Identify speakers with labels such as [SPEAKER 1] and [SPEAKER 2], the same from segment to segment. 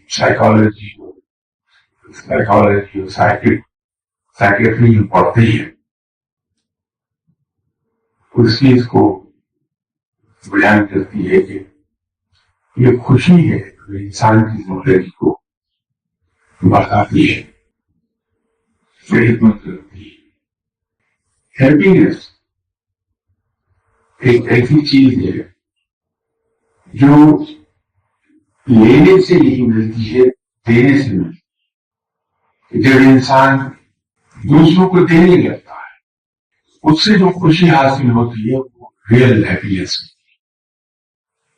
[SPEAKER 1] Psychology psychiatry جو پڑھتے ہیں اس چیز کو بیان کرتی ہے کہ یہ خوشی ہے جو انسان کی زندگی کو بڑھاتی ہے، صحت مند کرتی ہے۔ ہیپینس ایک ایسی چیز ہے جو لینے سے نہیں ملتی ہے، دینے سے ملتی ہے۔ جب انسان دوسروں کو دینے لگتا ہے اس سے جو خوشی حاصل ہوتی ہے وہ ریئل ہیپینس ہے۔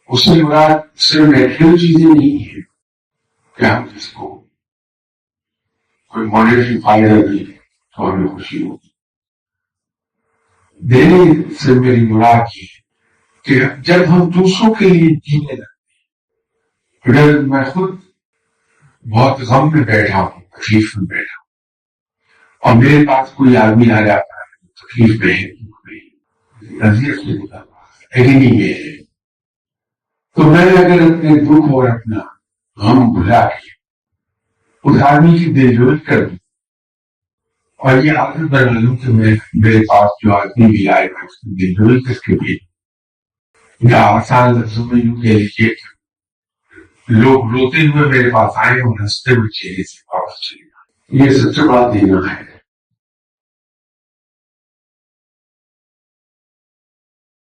[SPEAKER 1] اس سے مراد صرف میٹیریل چیزیں نہیں ہے کہ ہم جس کو کوئی مانیٹری فائدہ دے تو ہمیں خوشی ہوگی۔ دینے سے میری مراد یہ ہے کہ جب ہم دوسروں کے لیے جینے لگتے ہیں، اگر میں خود بہت غم میں بیٹھا ہوں، تکلیف میں بیٹھا ہوں، اور میرے پاس کوئی آدمی آ جاتا ہے تکلیف میں ہے، نظیر سے ایگنی میں ہے، تو میں اگر اپنے دکھ اور اپنا غم بھلا کے اس آدمی کی دلجوئی کر دوں اور یہ عادت بنا لوں کہ میں میرے پاس جو آدمی بھی آئے گا اس کی دلجوئی کر کے بھی، یا آسان لفظوں میں یوں کہہ لیجیے کہ لوگ روتے ہوئے میرے پاس آئے اور ہنستے ہوئے چہرے سے واپس چلے گا، یہ سب سے بڑا دینا ہے۔